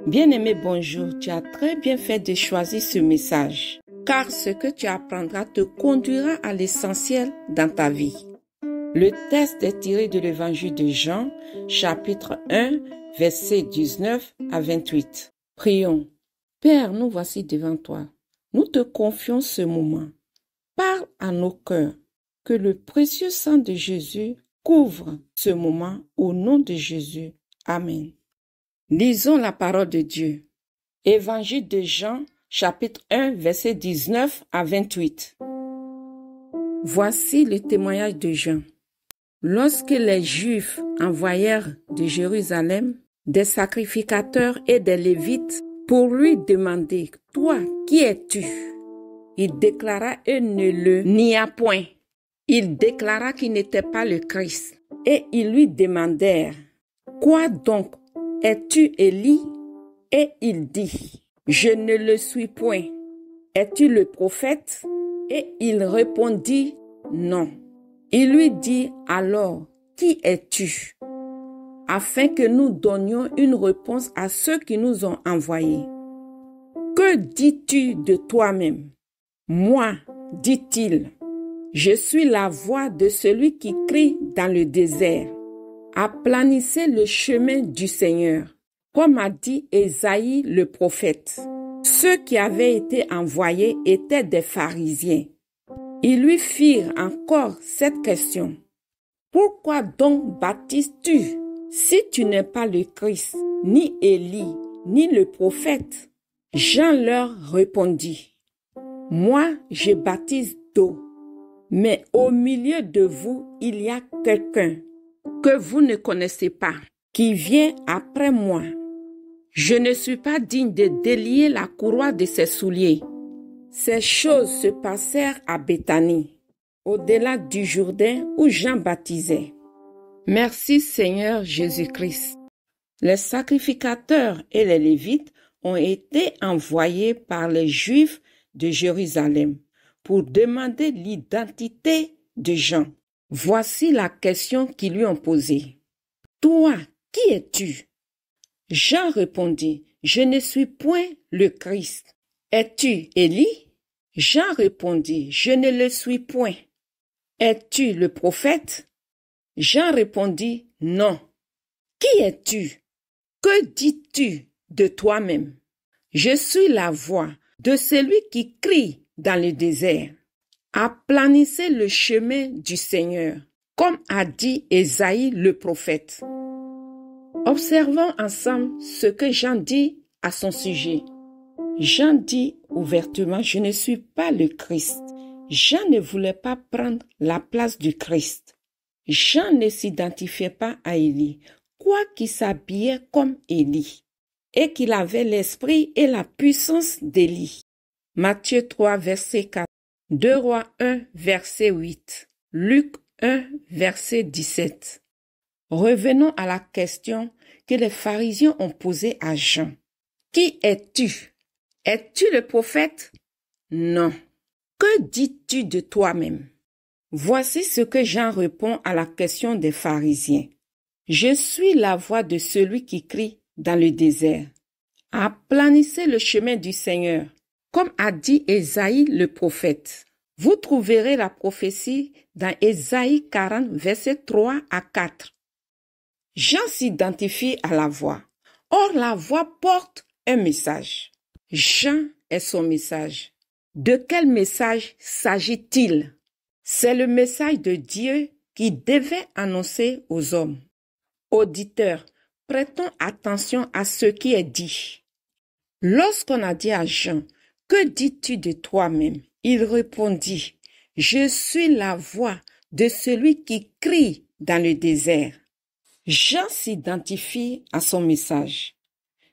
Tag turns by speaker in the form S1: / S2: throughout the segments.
S1: Bien-aimé, bonjour, tu as très bien fait de choisir ce message, car ce que tu apprendras te conduira à l'essentiel dans ta vie. Le texte est tiré de l'évangile de Jean, chapitre 1, versets 19 à 28. Prions. Père, nous voici devant toi. Nous te confions ce moment. Parle à nos cœurs. Que le précieux sang de Jésus couvre ce moment au nom de Jésus. Amen. Lisons la parole de Dieu. Évangile de Jean, chapitre 1, versets 19 à 28. Voici le témoignage de Jean. Lorsque les Juifs envoyèrent de Jérusalem des sacrificateurs et des Lévites pour lui demander « Toi, qui es-tu » il déclara et ne le nia point. Il déclara qu'il n'était pas le Christ. Et ils lui demandèrent « Quoi donc? Es-tu Élie » Et il dit « Je ne le suis point. Es-tu le prophète » Et il répondit « Non. » Il lui dit alors « Qui es-tu » afin que nous donnions une réponse à ceux qui nous ont envoyés. « Que dis-tu de toi-même » Moi, dit-il, je suis la voix de celui qui crie dans le désert. Aplanissez le chemin du Seigneur, comme a dit Ésaïe le prophète. Ceux qui avaient été envoyés étaient des pharisiens. Ils lui firent encore cette question. Pourquoi donc baptises-tu si tu n'es pas le Christ, ni Élie, ni le prophète? Jean leur répondit. Moi, je baptise d'eau, mais au milieu de vous, il y a quelqu'un que vous ne connaissez pas, qui vient après moi. Je ne suis pas digne de délier la courroie de ses souliers. Ces choses se passèrent à Béthanie, au-delà du Jourdain où Jean baptisait. Merci Seigneur Jésus-Christ. Les sacrificateurs et les Lévites ont été envoyés par les Juifs de Jérusalem pour demander l'identité de Jean. Voici la question qu'ils lui ont posée. Toi, qui es-tu? Jean répondit, je ne suis point le Christ. Es-tu Élie? Jean répondit, je ne le suis point. Es-tu le prophète? Jean répondit, non. Qui es-tu? Que dis-tu de toi-même? Je suis la voix de celui qui crie dans le désert. Aplanissez le chemin du Seigneur, comme a dit Ésaïe le prophète. Observons ensemble ce que Jean dit à son sujet. Jean dit ouvertement, je ne suis pas le Christ. Jean ne voulait pas prendre la place du Christ. Jean ne s'identifiait pas à Élie, quoiqu'il s'habillait comme Élie, et qu'il avait l'esprit et la puissance d'Élie. Matthieu 3, verset 4, 2 Rois 1, verset 8, Luc 1, verset 17. Revenons à la question que les pharisiens ont posée à Jean. Qui es-tu? Es-tu le prophète? Non. Que dis-tu de toi-même? Voici ce que Jean répond à la question des pharisiens. Je suis la voix de celui qui crie dans le désert. Aplanissez le chemin du Seigneur, comme a dit Ésaïe le prophète. Vous trouverez la prophétie dans Ésaïe 40, versets 3 à 4. Jean s'identifie à la voix. Or, la voix porte un message. Jean est son message. De quel message s'agit-il? C'est le message de Dieu qui devait annoncer aux hommes. Auditeurs, prêtons attention à ce qui est dit. Lorsqu'on a dit à Jean, « Que dis-tu de toi-même » il répondit, « Je suis la voix de celui qui crie dans le désert. » Jean s'identifie à son message.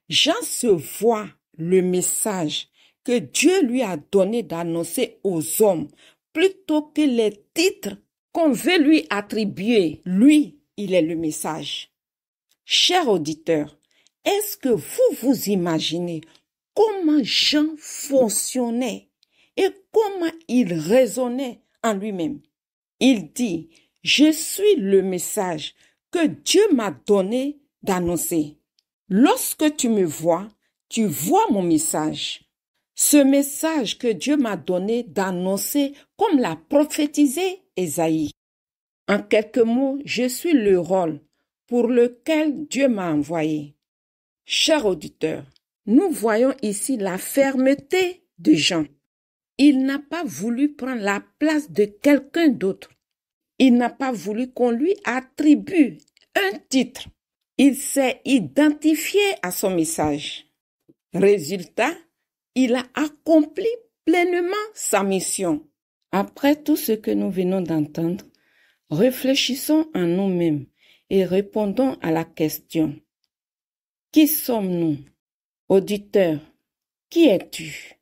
S1: Jean se voit le message que Dieu lui a donné d'annoncer aux hommes plutôt que les titres qu'on veut lui attribuer. Lui, il est le message. Chers auditeurs, est-ce que vous vous imaginez comment Jean fonctionnait et comment il raisonnait en lui-même? Il dit, « Je suis le message que Dieu m'a donné d'annoncer. Lorsque tu me vois, tu vois mon message. Ce message que Dieu m'a donné d'annoncer comme l'a prophétisé Ésaïe. En quelques mots, je suis le rôle pour lequel Dieu m'a envoyé. Chers auditeurs, nous voyons ici la fermeté de Jean. Il n'a pas voulu prendre la place de quelqu'un d'autre. Il n'a pas voulu qu'on lui attribue un titre. Il s'est identifié à son message. Résultat, il a accompli pleinement sa mission. Après tout ce que nous venons d'entendre, réfléchissons en nous-mêmes et répondons à la question. Qui sommes-nous? Auditeur, qui es-tu?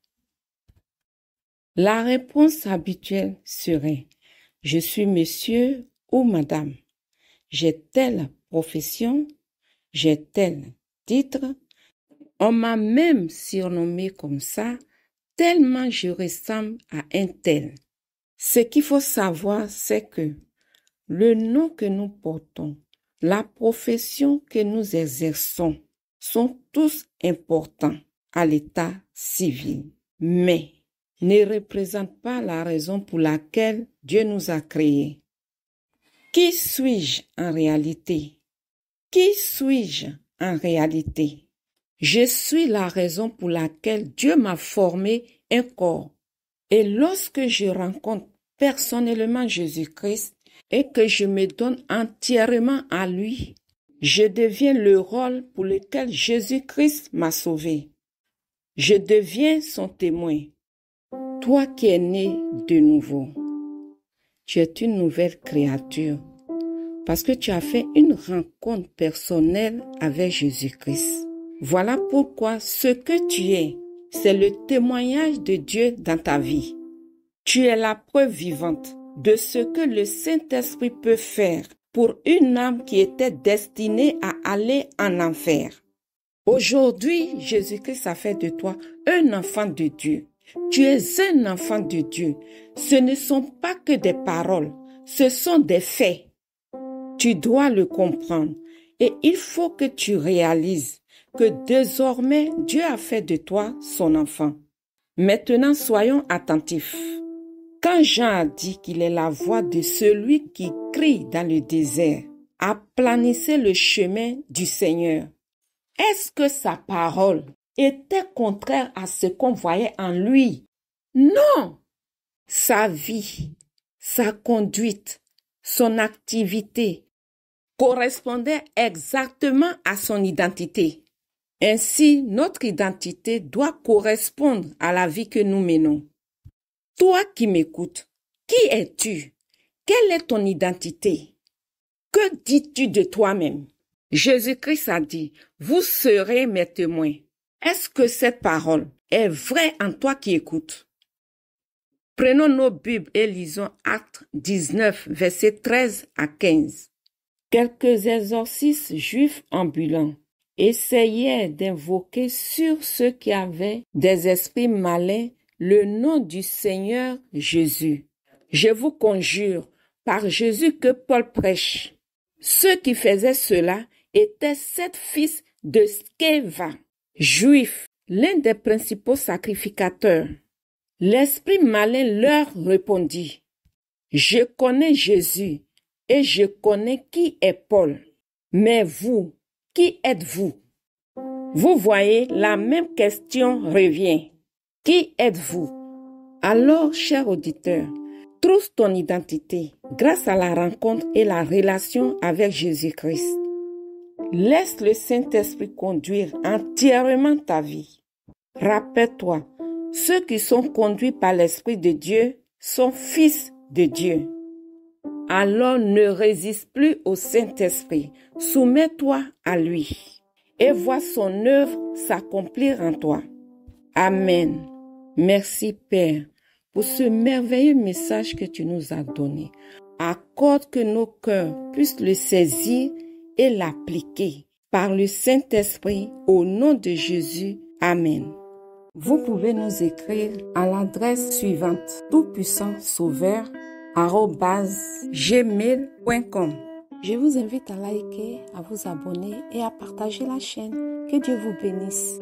S1: La réponse habituelle serait « Je suis monsieur ou madame. J'ai telle profession, j'ai tel titre. On m'a même surnommé comme ça, tellement je ressemble à un tel. » Ce qu'il faut savoir, c'est que le nom que nous portons, la profession que nous exerçons, sont tous importants à l'état civil, mais ne représentent pas la raison pour laquelle Dieu nous a créés. Qui suis-je en réalité? Qui suis-je en réalité? Je suis la raison pour laquelle Dieu m'a formé un corps. Et lorsque je rencontre personnellement Jésus-Christ et que je me donne entièrement à lui, je deviens le rôle pour lequel Jésus-Christ m'a sauvé. Je deviens son témoin. Toi qui es né de nouveau, tu es une nouvelle créature parce que tu as fait une rencontre personnelle avec Jésus-Christ. Voilà pourquoi ce que tu es, c'est le témoignage de Dieu dans ta vie. Tu es la preuve vivante de ce que le Saint-Esprit peut faire pour une âme qui était destinée à aller en enfer. Aujourd'hui, Jésus-Christ a fait de toi un enfant de Dieu. Tu es un enfant de Dieu. Ce ne sont pas que des paroles, ce sont des faits. Tu dois le comprendre et il faut que tu réalises que désormais Dieu a fait de toi son enfant. Maintenant, soyons attentifs. Quand Jean a dit qu'il est la voix de celui qui crie dans le désert, aplanissez le chemin du Seigneur. Est-ce que sa parole était contraire à ce qu'on voyait en lui? Non! Sa vie, sa conduite, son activité correspondaient exactement à son identité. Ainsi, notre identité doit correspondre à la vie que nous menons. Toi qui m'écoutes, qui es-tu? Quelle est ton identité? Que dis-tu de toi-même? Jésus-Christ a dit, vous serez mes témoins. Est-ce que cette parole est vraie en toi qui écoutes? Prenons nos Bibles et lisons Actes 19, versets 13 à 15. Quelques exorcistes juifs ambulants essayaient d'invoquer sur ceux qui avaient des esprits malins le nom du Seigneur Jésus. Je vous conjure, par Jésus que Paul prêche. Ceux qui faisaient cela étaient 7 fils de Sceva, juifs, l'un des principaux sacrificateurs. L'esprit malin leur répondit, « Je connais Jésus et je connais qui est Paul. Mais vous, qui êtes-vous? » Vous voyez, la même question revient. Qui êtes-vous? Alors, cher auditeur, trouve ton identité grâce à la rencontre et la relation avec Jésus-Christ. Laisse le Saint-Esprit conduire entièrement ta vie. Rappelle-toi, ceux qui sont conduits par l'Esprit de Dieu sont fils de Dieu. Alors ne résiste plus au Saint-Esprit, soumets-toi à lui et vois son œuvre s'accomplir en toi. Amen. Merci Père pour ce merveilleux message que tu nous as donné. Accorde que nos cœurs puissent le saisir et l'appliquer par le Saint-Esprit au nom de Jésus. Amen. Vous pouvez nous écrire à l'adresse suivante toutpuissantsauveur@gmail.com. Je vous invite à liker, à vous abonner et à partager la chaîne. Que Dieu vous bénisse.